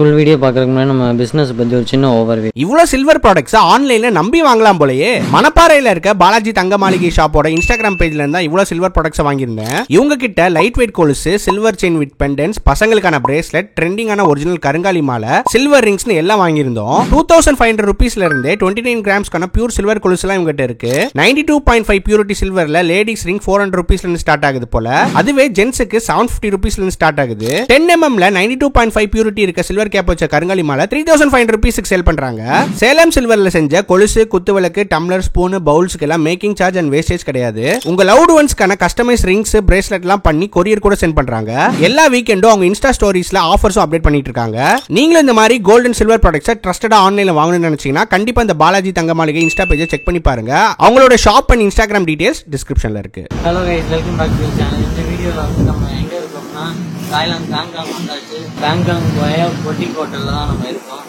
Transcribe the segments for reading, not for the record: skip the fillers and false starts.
Full video பார்க்கறதுக்கு முன்னாடி நம்ம பிசினஸ் பத்தி ஒரு சின்ன ஓவர்வியூ. இவ்வளோ சில்வர் ப்ராடக்ட்ஸ் ஆன்லைன்ல நம்பி வாங்கலாம் போலயே. மணப்பாறையில இருக்க பாலாஜி தங்க மாளிகை ஷாப்போட இன்ஸ்டாகிராம் பேஜ்ல இருந்தா இவ்வளோ சில்வர் ப்ராடக்ட்ஸ் வாங்கியிருந்தேன். இவங்க கிட்ட லைட் வெயிட் கொலுசு, சில்வர் செயின் வித் பெண்டன்ஸ், பசங்களுக்கான பிரேஸ்லெட், ட்ரெண்டிங்கான ஒரிஜினல் கருங்காலி மாலை, சில்வர் ரிங்ஸ்னு எல்லாம் வாங்கியிருந்தோம். 2500 ரூபீஸ்ல இருந்து 29 கிராம்ஸ்க்கான பியூர் சில்வர் கொலுசு எல்லாம் இவங்க கிட்ட இருக்கு. 92.5 பியூரிட்டி சில்வர்ல லேடிஸ் ரிங் 400 ரூபீஸ்ல இருந்து ஸ்டார்ட் ஆகுது போல. அதுவே ஜென்ஸுக்கு 750 ரூபீஸ்ல இருந்து ஸ்டார்ட் ஆகுது. 10 mm 92.5 பியூரிட்டி இருக்க சில்வர் கேப் வச்ச கருங்காலி மாலை 3500 ரூபீஸ்க்கு சேல் பண்றாங்க. சேலம் சில்வர்ல செஞ்ச கொலுசு, குத்துவிளக்கு, டம்ளர், ஸ்பூன், பவுல்ஸ்க்கு எல்லாம் மேக்கிங் சார்ஜ் அண்ட் வேஸ்டேஜ் கிடையாது. உங்க லவ்ட் ஒன்ஸ்க்கான கஸ்டமைஸ் ரிங்ஸ், பிரேஸ்லெட் எல்லாம் பண்ணி கொரியர் கூட சென்ட் பண்றாங்க. எல்லா வீக்கெண்டும் அவங்க இன்ஸ்டா ஸ்டோரிஸ்ல ஆஃபர்ஸும் அப்டேட் பண்ணிட்டு இருக்காங்க. நீங்களும் இந்த மாதிரி கோல்ட் அண்ட் சில்வர் ப்ராடக்ட்ஸை ட்ரஸ்டடா ஆன்லைன்ல வாங்கணும்னு நினைச்சீங்கன்னா கண்டிப்பா இந்த பாலாஜி தங்க மாளிகை இன்ஸ்டா பேஜை செக் பண்ணி பாருங்க. அவங்களோட ஷாப் அண்ட் இன்ஸ்டாகிராம் டீடைல்ஸ் டிஸ்கிரிப்ஷன்ல இருக்கு. Hello guys, welcome back to channel. இந்த வீடியோல வந்து நம்ம எங்க இருக்கோம்னா தாய்லாந்து பேங்காக் வந்தாச்சு. பேங்காக் பயாக் பொட்டிக் ஹோட்டல்ல தான் நம்ம இருக்கோம்.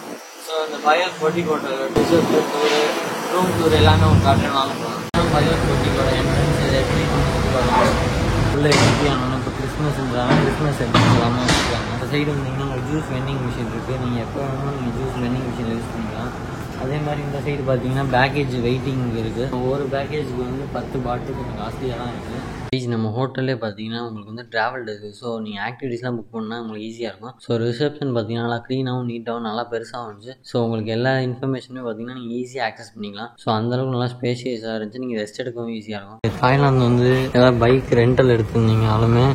ஸோ இந்த பயாக் பொட்டிக் ஹோட்டல் டிசர்ட் டூர், ரூம் டூர் எல்லாமே ஒரு காட்டுறேன் வாங்கலாம். பயாக் பொட்டிக்கோட என்ட்ரன்ஸ் எப்படி உள்ள எப்படி ஆனோம். இப்போ கிறிஸ்மஸ் எப்படி எல்லாமே வச்சுருக்காங்க. அந்த சைடு வந்தீங்கன்னா உங்களுக்கு ஜூஸ் வெண்டிங் மிஷின் இருக்குது. நீங்கள் எப்போ வேணுமோ நீங்கள் ஜூஸ் வெண்டிங் மிஷின் யூஸ் பண்ணிக்கலாம். அதே மாதிரி இந்த சைடு பார்த்தீங்கன்னா பேக்கேஜ் வெயிட்டிங் இருக்குது. ஒவ்வொரு பேக்கேஜுக்கு வந்து 10 பாட்டில் கொஞ்சம் காஸ்ட்லியாக தான் இருக்குது. நம்ம ஹோட்டல்லே பார்த்தீங்கன்னா உங்களுக்கு வந்து ட்ராவல் இருக்குது. ஸோ நீங்கள் ஆக்டிவிட்டீஸ்லாம் புக் பண்ணால் உங்களுக்கு ஈஸியாக இருக்கும். ஸோ ரிசப்ஷன் பார்த்தீங்கன்னா நல்லா க்ளீனாகவும் நீட்டாகவும் நல்லா பெருசாக இருந்துச்சு. ஸோ உங்களுக்கு எல்லா இன்ஃபர்மேஷனுமே பார்த்தீங்கன்னா நீங்கள் ஈஸியாக ஆக்சஸ் பண்ணிக்கலாம். ஸோ அந்தளவுக்கு நல்லா ஸ்பேஷியஸாக இருந்துச்சு. நீங்கள் ரெஸ்ட் எடுக்கவும் ஈஸியாக இருக்கும். தாய்லாந்து வந்து ஏதாவது பைக் ரெண்டல் எடுத்துருந்தீங்கனாலுமே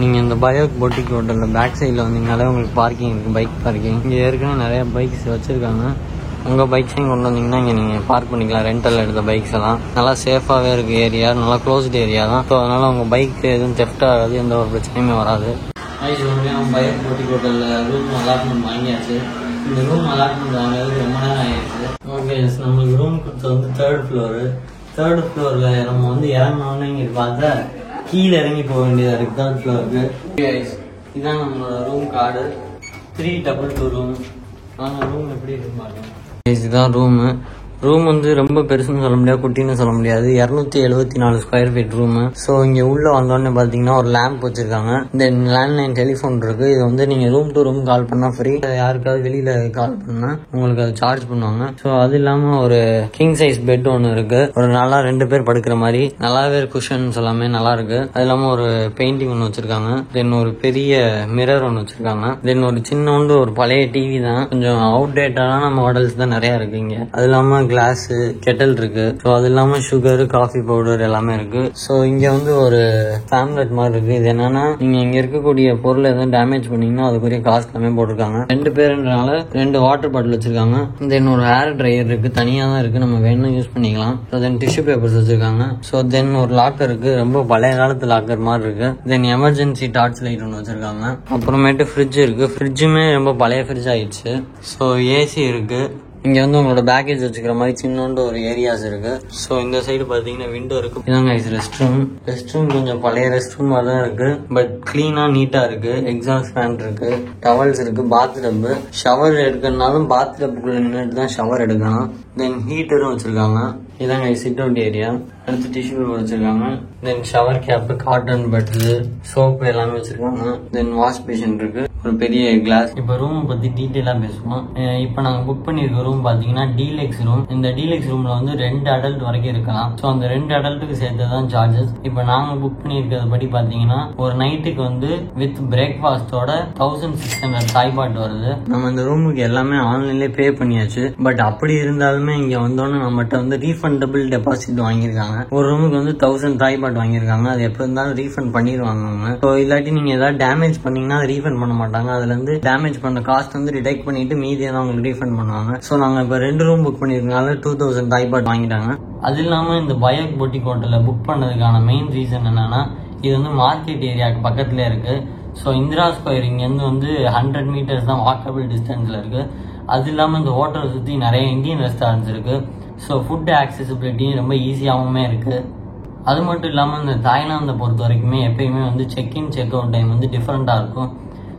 நீங்கள் இந்த பயாக் பொட்டிக் ஹோட்டலில் பேக் சைடில் வந்தீங்கனாலே உங்களுக்கு பார்க்கிங் இருக்குது, பைக் பார்க்கிங். இங்கே ஏற்கனவே நிறையா பைக்ஸ் வச்சுருக்காங்க. உங்கள் பைக்ஸையும் கொண்டு வந்தீங்கன்னா இங்கே நீங்கள் பார்க் பண்ணிக்கலாம். ரெண்டல் எடுத்த பைக்ஸ் எல்லாம் நல்லா சேஃபாகவே இருக்குது. ஏரியா நல்லா க்ளோஸ்டு ஏரியா தான். ஸோ அதனால் உங்கள் பைக் எதுவும் தெஃப்ட் ஆகாது, எந்த ஒரு பிரச்சனையுமே வராது. பைக் பொட்டிக் ஹோட்டலில் ரூம் அலாட்மெண்ட் வாங்கியாச்சு. இந்த ரூம் அலாட்மெண்ட் வாங்கிறதுக்கு ரொம்ப நேரம் ஆகிடுச்சு. ஓகே, நம்மளுக்கு ரூம் கொடுத்தது வந்து 3rd ஃப்ளோரு. 3rd ஃப்ளோரில் நம்ம வந்து இறங்கினோன்னு இங்கே பார்த்தா கீழே இறங்கி போக வேண்டியதாக இருக்குது 3rd ஃப்ளோருக்கு. இதுதான் நம்மளோட ரூம் கார்டு. 322 ரூம். ஆனால் ரூம் எப்படி இருக்கு பாருங்க. இதுதான் ரூம் வந்து ரொம்ப பெருசுன்னு சொல்ல முடியாது, குட்டின்னு சொல்ல முடியாது. 274 ஸ்கொயர் ஃபீட் ரூமு. ஸோ இங்கே உள்ள வந்தோடனே பார்த்தீங்கன்னா ஒரு லேம்ப் வச்சிருக்காங்க. தென் லேண்ட்லைன் டெலிஃபோன் இருக்கு. இது வந்து நீங்கள் ரூம் டு ரூம் கால் பண்ணால் ஃப்ரீ. யாருக்காவது வெளியில கால் பண்ணா உங்களுக்கு அது சார்ஜ் பண்ணுவாங்க. ஸோ அது இல்லாமல் ஒரு கிங் சைஸ் பெட் ஒன்று இருக்கு. ஒரு நல்லா 2 பேர் படுக்கிற மாதிரி நல்லாவே குஷன்ஸ் எல்லாமே நல்லா இருக்கு. அது இல்லாமல் ஒரு பெயிண்டிங் ஒன்று வச்சிருக்காங்க. தென் ஒரு பெரிய மிரர் ஒன்று வச்சிருக்காங்க. தென் ஒரு சின்னோண்டு ஒரு பழைய டிவி தான், கொஞ்சம் அவுடேட்டான மாடல்ஸ் தான் நிறைய இருக்கு இங்க. அது இல்லாமல் கிளாஸ், கெட்டல் இருக்கு. ஸோ அது இல்லாம சுகர், காஃபி பவுடர் எல்லாமே இருக்கு. ஸோ இங்க வந்து ஒரு ஃபேம்லெட் மாதிரி இருக்கு. இது என்னன்னா நீங்க இங்க இருக்கக்கூடிய பொருள் எதுவும் டேமேஜ் பண்ணீங்கன்னா அதுக்குரிய காசு எல்லாமே போட்டிருக்காங்க. 2 பேருன்றனால 2 வாட்டர் பாட்டில் வச்சிருக்காங்க. தென் ஒரு ஹேர் ட்ரையர் இருக்கு, தனியா தான் இருக்கு, நம்ம வேணும் யூஸ் பண்ணிக்கலாம். ஸோ தென் டிஷ்யூ பேப்பர்ஸ் வச்சிருக்காங்க. ஸோ தென் ஒரு லாக்கர் இருக்கு, ரொம்ப பழைய காலத்து லாக்கர் மாதிரி இருக்கு. தென் எமர்ஜென்சி டார்ச் லைட் ஒன்று வச்சிருக்காங்க. அப்புறமேட்டு ஃப்ரிட்ஜ் இருக்கு. ஃப்ரிட்ஜுமே ரொம்ப பழைய ஃப்ரிட்ஜ் ஆயிடுச்சு. ஸோ ஏசி இருக்கு. இங்க வந்து உங்களோட பேக்கேஜ் வச்சுக்கிற மாதிரி சின்னோண்டு ஒரு ஏரியாஸ் இருக்கு. ஸோ இந்த சைடு பாத்தீங்கன்னா விண்டோ இருக்கு. இதாங்க ரெஸ்ட் ரூம் கொஞ்சம் பழைய ரெஸ்ட் ரூம் மாதிரி தான் இருக்கு, பட் கிளீனா நீட்டா இருக்கு. எக்ஸாஸ்ட் ஃபேன் இருக்கு, டவல்ஸ் இருக்கு, பாத் டப். ஷவர் எடுக்கணும்னாலும் பாத் டப்புக்குள்ள நின்றுட்டு தான் ஷவர் எடுக்கணும். தென் ஹீட்டரும் வச்சிருக்காங்க. இதாங்க சிட் அவுட் ஏரியா. அடுத்து டிஷ்யூ பேப்பர் வச்சிருக்காங்க. Then shower cap, cotton buds, soap எல்லாமே வச்சிருக்காங்க. தென் வாஷ் பேஷன் இருக்கு, ஒரு பெரிய கிளாஸ். இப்ப ரூம் பத்தி டீட்டெயிலா பேசுவோம். இப்ப நாங்க புக் பண்ணிருக்க ரூம் பாத்தீங்கன்னா டீலக்ஸ் ரூம். இந்த டீலக்ஸ் ரூம்ல வந்து 2 அடல்ட் வரைக்கும் இருக்கலாம். ஸோ அந்த 2 அடல்ட்டுக்கு சேர்த்துதான் சார்ஜஸ். இப்ப நாங்க புக் பண்ணிருக்கிறது படி பாத்தீங்கன்னா ஒரு நைட்டுக்கு வந்து வித் பிரேக்ஃபாஸ்டோட 1600 தாய் பாட் வருது. நம்ம இந்த ரூமுக்கு எல்லாமே ஆன்லைன்லயே பே பண்ணியாச்சு. பட் அப்படி இருந்தாலுமே இங்க வந்தோன்னு நம்மகிட்ட வந்து ரீஃபண்டபிள் டெபாசிட் வாங்கியிருக்காங்க. ஒரு ரூமுக்கு வந்து 1000 தாய் பாட் வாங்கியிருக்காங்க. அது எப்ப இருந்தாலும் ரீஃபண்ட் பண்ணிடுவாங்க அவங்க. ஸோ இல்லாட்டி நீங்க ஏதாவது டேமேஜ் பண்ணீங்கன்னா அதை ரீஃபண்ட் பண்ண மாட்டாங்க. அதுல இருந்து டேமேஜ் பண்ண காஸ்ட் வந்து டிடெக்ட் பண்ணிட்டு மீதியை தான் உங்களுக்கு ரீஃபண்ட் பண்ணுவாங்க. ஸோ நாங்க இப்ப 2 ரூம் புக் பண்ணிருக்கனால 2000 தாய் பாட் வாங்கிட்டாங்க. அது இல்லாம இந்த பயாக் பொட்டிக் ஹோட்டல்ல புக் பண்ணதுக்கான மெயின் ரீசன் என்னன்னா இது வந்து மார்க்கெட் ஏரியாவுக்கு பக்கத்துல இருக்கு. ஸோ இந்திரா ஸ்கொயர் இங்கேருந்து வந்து 100 மீட்டர்ஸ் தான் வாக்கபிள் டிஸ்டன்ஸ்ல இருக்கு. அது இல்லாம இந்த ஹோட்டலை சுத்தி நிறைய இந்தியன் ரெஸ்டாரண்ட்ஸ் இருக்கு. ஸோ ஃபுட் ஆக்சசிபிலிட்டி ரொம்ப ஈஸியாகவுமே இருக்கு. அது மட்டும் இல்லாமல் இந்த தாய்லாந்தை பொறுத்த வரைக்குமே எப்பயுமே வந்து செக்இன் செக் அவுட் டைம் வந்து டிஃப்ரெண்ட்டாக இருக்கும்.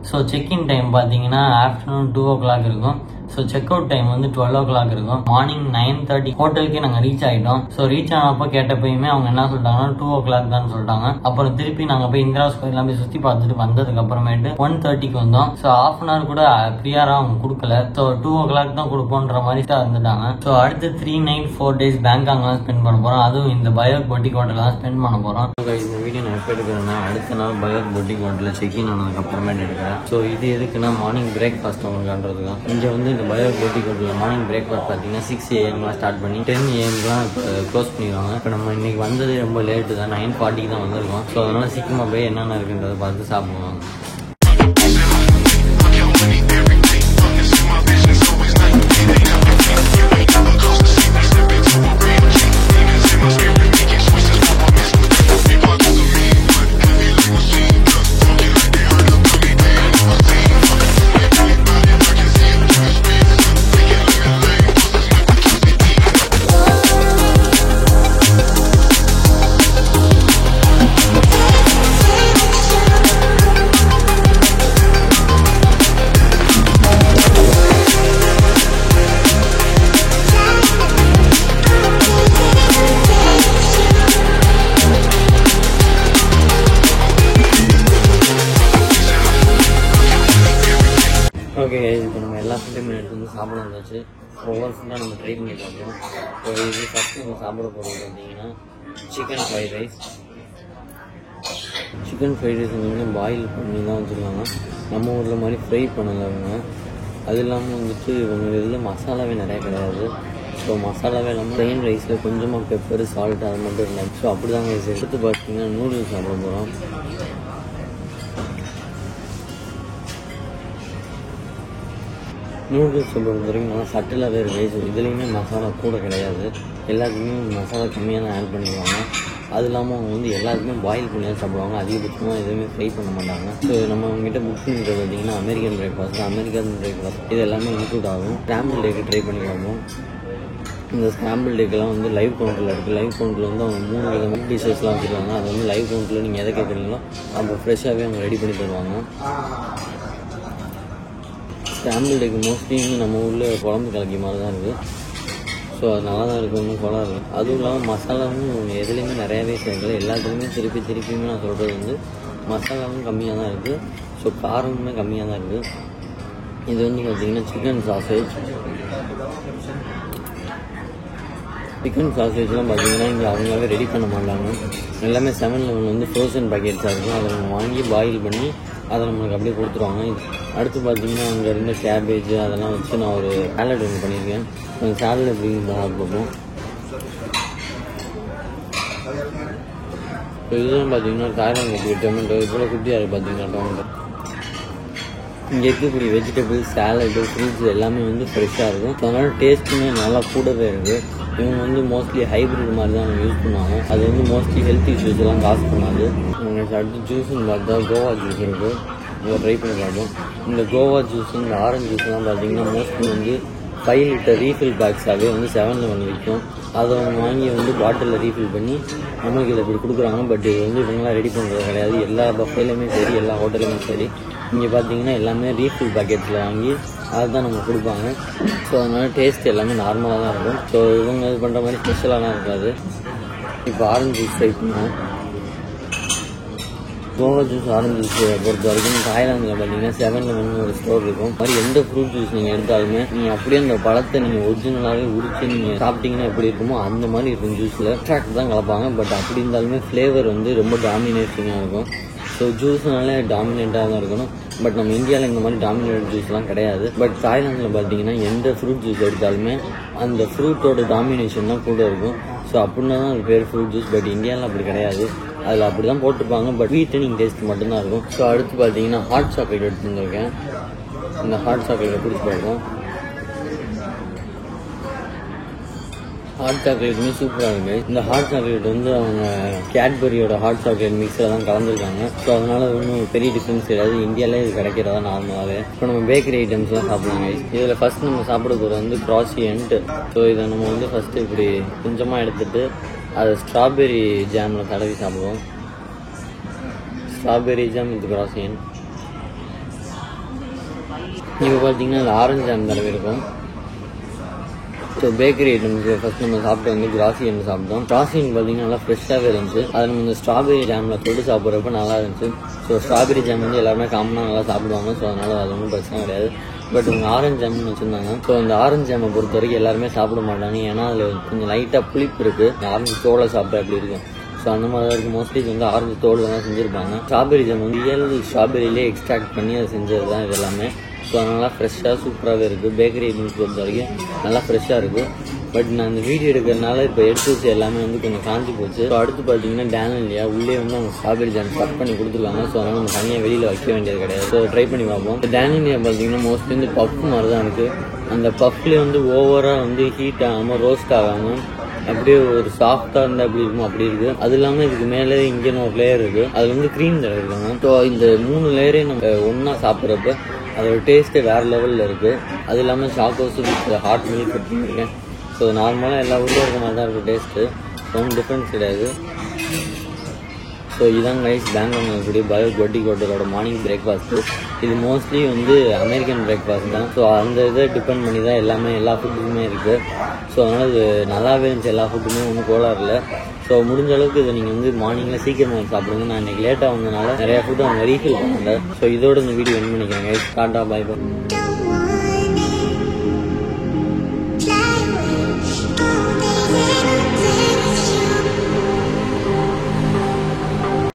ஸோ செக்இன் டைம் பார்த்தீங்கன்னா ஆஃப்டர்நூன் 2 o'clock இருக்கும். ஸோ செக் அவுட் டைம் வந்து 12 o'clock இருக்கும். மார்னிங் 9:30 ஹோட்டலுக்கே நாங்கள் ரீச் ஆகிட்டோம். ஸோ ரீச் ஆனப்போ கேட்டப்பயுமே அவங்க என்ன சொல்லிட்டாங்கன்னா 2 o'clock தான் சொல்லிட்டாங்க. அப்புறம் திருப்பி நாங்கள் போய் இந்திரா ஸ்கொயர் எல்லாமே சுற்றி பார்த்துட்டு வந்ததுக்கு அப்புறமேட்டு 1:30க்கு வந்தோம். ஸோ ஹாஃப் அன் ஹவர் கூட ப்ரியாராக அவங்க கொடுக்கல. ஸோ 2 o'clock தான் கொடுப்போன்ற மாதிரி தான் இருந்துட்டாங்க. ஸோ அடுத்து 3 night 4 days பேங்காக்லாம் ஸ்பெண்ட் பண்ண போகிறோம். அதுவும் இந்த பயோக் பொட்டிக் ஹோட்டலில் தான் ஸ்பெண்ட் பண்ண போகிறோம். இந்த வீடியோ நான் எப்போ எடுக்கிறேன்னா அடுத்த நாள் பயோக் பொட்டிக் ஹோட்டலில் செக்இன் ஆனதுக்கு அப்புறமேட்டு எடுக்கிறேன். ஸோ இது எதுக்குன்னா மார்னிங் பிரேக்ஃபாஸ்ட் அவங்களுக்குன்றது தான். இங்கே வந்து இந்த பயோக் பொட்டிக் ஹோட்டலில் மார்னிங் பிரேக்ஃபாஸ்ட் பார்த்தீங்கன்னா 6 AM ஸ்டார்ட் பண்ணி 10 AM க்ளோஸ் பண்ணிடுவாங்க. இப்போ நம்ம இன்னைக்கு வந்ததே ரொம்ப லேட்டு தான், 9:40 தான் வந்திருக்கோம். ஸோ அதனால சீக்கிரமாக போய் என்னென்ன இருக்குன்றதை பார்த்து சாப்பிடுவாங்க. ஓகே, இப்போ நம்ம எல்லா ஃபுட்டையும் எடுத்து வந்து சாப்பிட வந்தாச்சு. ஒவ்வொரு ஃபுட்டாக நம்ம ட்ரை பண்ணி பார்ப்போம். ஸோ இது ஃபஸ்ட்டு நம்ம சாப்பிட போகிறது பார்த்தீங்கன்னா chicken fried rice. Chicken fried rice வந்து பாயில் பண்ணி தான் வச்சுருக்காங்க. நம்ம ஊரில் மாதிரி ஃப்ரை பண்ணலை அவங்க. அது இல்லாமல் வந்துட்டு இவங்க இதில் மசாலாவே நிறையா கிடையாது. ஸோ மசாலாவே இல்லாமல் ப்ளைன் ரைஸில் கொஞ்சமாக பெப்பர் சால்ட் அது மட்டும் இருந்தாங்க. ஸோ அப்படி தாங்க எடுத்து பார்த்தீங்கன்னா நூடுல்ஸ் சாப்பிட போகிறோம். நூடுல்ஸ் பொறுத்த வரைக்கும் நல்லா சட்டிலாகவே இருக்குது. இதுலேயுமே மசாலா கூட கிடையாது, எல்லாத்துக்குமே மசாலா கம்மியாக தான் ஆட் பண்ணிடுவாங்க. அது இல்லாமல் அவங்க வந்து எல்லாத்துக்குமே பாயில் பண்ணி தான் சாப்பிடுவாங்க. அதிகபட்சமாக எதுவுமே ஃப்ரை பண்ண மாட்டாங்க. ஸோ நம்ம அவங்ககிட்ட புக் பண்ணிட்டு பார்த்தீங்கன்னா அமெரிக்கன் பிரேக்ஃபாஸ்ட் இது எல்லாமே இன்க்ளூட் ஆகும். ஸ்கிராம்பிள் எக் ட்ரை பண்ணி பார்ப்போம். இந்த ஸ்கிராம்பிள் எக்கெல்லாம் வந்து லைவ் கவுண்டரில் இருக்குது. லைவ் கவுண்டரில் வந்து அவங்க 3 விதமான டிஷஸ்லாம் வச்சுருவாங்க. அது வந்து லைவ் கவுண்டரில் நீங்கள் எதை கேட்குறீங்களோ அப்போ ஃப்ரெஷ்ஷாகவே அவங்க ரெடி பண்ணி தருவாங்க. ஸ்கிராம்பிள் எக் மோஸ்ட்லி நம்ம ஊரில் குழம்பு கலக்கி மாதிரி தான் இருக்குது. ஸோ அது நல்லா தான் இருக்குது, ஒன்றும் குழம்பு இருக்குது. அதுவும் இல்லாமல் மசாலாவும் எதுலேயுமே நிறையாவே சேர்க்கல. எல்லாத்துலேயுமே திருப்பியுமே நான் சொல்கிறது வந்து மசாலாவும் கம்மியாக தான் இருக்குது. ஸோ காரமுமே கம்மியாக தான் இருக்குது. இது வந்து பார்த்திங்கன்னா சிக்கன் சாசேஜ்லாம் பார்த்திங்கன்னா இங்கே அவங்களாவே ரெடி பண்ண மாட்டாங்க. எல்லாமே 7-Eleven வந்து ஃப்ரோசன் பேக்கெட்ஸாக இருக்கும். அதை நம்ம வாங்கி பாயில் பண்ணி அதை நம்மளுக்கு அப்படியே கொடுத்துருவாங்க. அடுத்து பார்த்திங்கன்னா அங்கே இருந்த கேபேஜ் அதெல்லாம் வச்சு நான் ஒரு சாலட் ஒன்று பண்ணியிருக்கேன். அந்த சாலட் எப்படின்னு பார்ப்போம். இப்போ இதெல்லாம் பார்த்திங்கன்னா தாய்லாந்து டொமேட்டோ இவ்வளோ குட்டியாக இருக்குது. பார்த்திங்கன்னா டொமேட்டோ இங்கே இருக்கக்கூடிய வெஜிடபிள்ஸ் சாலடு ஃப்ரூட்ஸ் எல்லாமே வந்து ஃப்ரெஷ்ஷாக இருக்கும். ஸோ அதனால் டேஸ்ட்டுமே நல்லா கூடவே இருக்குது. இவங்க வந்து மோஸ்ட்லி ஹைப்ரிட் மாதிரி தான் அவங்க யூஸ் பண்ணுவாங்க. அது வந்து மோஸ்ட்லி ஹெல்த் இஷ்யூஸ் எல்லாம் காசு பண்ணாது. அடுத்து ஜூஸ்ன்னு பார்த்தா கோவா ஜூஸ் இருக்குது, இதை ட்ரை பண்ணி பார்ப்போம். இந்த கோவா ஜூஸ் இந்த ஆரஞ்சு ஜூஸ்லாம் பார்த்தீங்கன்னா மோஸ்ட்லி வந்து 5 லிட்டர் ரீஃபில் பேக்ஸாகவே வந்து 7-Eleven விற்கும். அதை அவங்க வாங்கி வந்து பாட்டிலில் ரீஃபில் பண்ணி நமக்கு இதை இப்படி கொடுக்குறாங்க. பட் இது வந்து இவங்களாம் ரெடி பண்ணுறது கிடையாது. எல்லா பஃபேலையுமே சரி எல்லா ஹோட்டலுமே சரி இங்கே பார்த்தீங்கன்னா எல்லாமே ரீஃபில் பேக்கெட்ஸில் வாங்கி அதை தான் நம்ம கொடுப்பாங்க. ஸோ அதனால் டேஸ்ட் எல்லாமே நார்மலாக தான் இருக்கும். ஸோ இவங்க இது பண்ணுற மாதிரி ஸ்பெஷலாலாம் இருக்காது. இப்போ ஆரஞ்சு ஜூஸ் ட்ரை பண்ணுவோம். கோவா ஜூஸ் ஆரஞ்சு ஜூஸ் பொறுத்த வரைக்கும் தாய்லாந்தில் பார்த்தீங்கன்னா 7-Eleven ஒரு ஸ்டோர் இருக்கும். அது மாதிரி எந்த ஃப்ரூட் ஜூஸ் நீங்கள் எடுத்தாலுமே நீங்கள் அப்படியே அந்த பழத்தை நீங்கள் ஒரிஜினலாகவே உரிச்சு நீங்கள் சாப்பிட்டீங்கன்னா எப்படி இருக்குமோ அந்த மாதிரி இருக்கும். ஜூஸில் எக்ஸ்ட்ராக்ட் தான் கலப்பாங்க. பட் அப்படி இருந்தாலுமே ஃப்ளேவர் வந்து ரொம்ப டாமினேட்டிங்காக இருக்கும். ஸோ ஜூஸ்னாலே டாமினேட்டாக தான் இருக்கணும். பட் நம்ம இந்தியாவில் இந்த மாதிரி டாமினேட் ஜூஸ்லாம் கிடையாது. பட் தாய்லாந்தில் பார்த்தீங்கன்னா எந்த ஃப்ரூட் ஜூஸ் எடுத்தாலுமே அந்த ஃப்ரூட்டோட டாமினேஷன் தான் கூட இருக்கும். ஸோ அப்படின்னா தான் அது பேர் ஃப்ரூட் ஜூஸ். பட் இந்தியாவில் அப்படி கிடையாது, அதில் அப்படி தான் போட்டிருப்பாங்க. பட் வீட்டனிங் டேஸ்ட் மட்டும்தான் இருக்கும். ஸோ அடுத்து பார்த்தீங்கன்னா ஹாட் சாக்லேட் எடுத்து வந்திருக்கேன். இந்த ஹாட் சாக்லேட்டை பிடிச்சி பார்ப்போம். ஹாட் சாக்லேட்டுமே சூப்பராக இருக்குது. இந்த ஹாட் சாக்லேட் வந்து அவங்க கேட்பரியோட ஹாட் சாக்லேட் மிக்ஸில் தான் கலந்துருக்காங்க. ஸோ அதனால் ஒன்றும் பெரிய டிஃப்ரென்ஸ் கிடையாது. இந்தியாவிலே இது கிடைக்கிறதா நார்மலாகவே. இப்போ நம்ம பேக்கரி ஐட்டம்ஸ்லாம் சாப்பிடுவாங்க. இதில் ஃபஸ்ட் நம்ம சாப்பிட போகிறது வந்து croissant. ஸோ இதை நம்ம வந்து ஃபஸ்ட்டு இப்படி கொஞ்சமாக எடுத்துகிட்டு அதை ஸ்ட்ராபெரி ஜாமில் தடவி சாப்பிடுவோம். Strawberry jam with croissant. இப்போ பார்த்தீங்கன்னா அது ஆரஞ்சு ஜாம் தடவை இருக்கும். ஸோ பேக்கரி ஐட்டம்ஸ் ஃபர்ஸ்ட் நம்ம சாப்பிட்டு வந்து கிராசி ஒன்று சாப்பிட்டோம். கிராசின்னு பார்த்தீங்கன்னா நல்லா ஃப்ரெஷ்ஷாகவே இருந்துச்சு. அதை நம்ம இந்த ஸ்ட்ராபெரி ஜாமில் தொட்டு சாப்பிட்றப்ப நல்லா இருந்துச்சு. ஸோ ஸ்ட்ராபெரி ஜாம் வந்து எல்லாருமே காமனாக நல்லா சாப்பிடுவாங்க. ஸோ அதனால் அது ஒன்றும் பிரச்சனை கிடையாது. பட் இவங்க ஆரஞ்சு ஜாம்னு வச்சுருந்தாங்க. ஸோ அந்த ஆரஞ்சு ஜாமை பொறுத்த வரைக்கும் எல்லாருமே சாப்பிட மாட்டாங்க. ஏன்னா அதில் கொஞ்சம் லைட்டாக புளிப்பு இருக்குது. ஆரஞ்சு தோலை சாப்பிட்டா அப்படி இருக்கும். ஸோ அந்த மாதிரி தான் இருக்குது. மோஸ்ட்லி இது வந்து ஆரஞ்சு தோல் தான் செஞ்சுருப்பாங்க. ஸ்ட்ராபெரி ஜாம் வந்து ரியல் ஸ்ட்ராபெரியிலே எக்ஸ்ட்ராக்ட் பண்ணி அதை செஞ்சது தான் இது எல்லாமே. ஸோ நல்லா ஃப்ரெஷ்ஷாக சூப்பராகவே இருக்குது. பேக்கரி ஐட்டம்ஸ் பொறுத்த வரைக்கும் நல்லா ஃப்ரெஷ்ஷாக இருக்குது. பட் நான் இந்த வீடியோ எடுக்கிறதுனால இப்போ எடுத்து வச்சு எல்லாமே வந்து கொஞ்சம் காஞ்சி போச்சு. ஸோ அடுத்து பார்த்தீங்கன்னா டேனலியா உள்ளே வந்து அவங்க ஸ்ட்ராபெரி ஜாம் கட் பண்ணி கொடுத்துருவாங்க. ஸோ அதனால் நம்ம தனியாக வெளியில் வைக்க வேண்டியது கிடையாது. ஸோ ட்ரை பண்ணி பார்ப்போம். டேனலியா பார்த்தீங்கன்னா மோஸ்ட்லி வந்து பஃப் மாதிரி தான் இருக்குது. அந்த பஃப்லேயே வந்து ஓவராக வந்து ஹீட் ஆகாமல் ரோஸ்ட் ஆகாமல் அப்படியே ஒரு சாஃப்டாக இருந்தால் அப்படி இருக்கும், அப்படி இருக்குது. அது இல்லாமல் இதுக்கு மேலே இங்கேன்னு ஒரு லேயர் இருக்குது. அது வந்து க்ரீம் தடவை இருக்காங்க. ஸோ இந்த 3 லேயரையும் நம்ம ஒன்றா சாப்பிட்றப்ப அதோட டேஸ்ட்டே வேறு லெவலில் இருக்குது. அது இல்லாமல் சாக்கோஸு ஹாட் மில்க் பண்ணியிருக்கேன். ஸோ நார்மலாக எல்லா ஊரில் இருக்க மாதிரி தான் இருக்குது டேஸ்ட்டு. ஒன்றும் டிஃப்ரென்ஸ் கிடையாது. ஸோ இதான் கைஸ் பேங்காக்ல இருக்கக்கூடிய பயோ கொட்டி ஹோட்டலோட மார்னிங் பிரேக்ஃபாஸ்ட்டு. இது மோஸ்ட்லி வந்து அமெரிக்கன் பிரேக்ஃபாஸ்ட் தான். ஸோ அந்த இதை டிபெண்ட் பண்ணி தான் எல்லா ஃபுட்டுமே இருக்குது. ஸோ அதனால் இது நல்லாவே இருந்துச்சு. எல்லா ஃபுட்டுமே ஒன்றும் கோளாறு இல்லை. ஸோ முடிஞ்ச அளவுக்கு இதை நீங்கள் வந்து மார்னிங்கில் சீக்கிரமாக சாப்பிடுங்க. நான் இன்றைக்கி லேட்டாக வந்ததுனால நிறையா ஃபுட்டு அவங்க ரீஃபில் பண்ணல. ஸோ இதோட இந்த வீடியோ என் பண்ணிக்கிறேன் கைஸ். Tata bye by.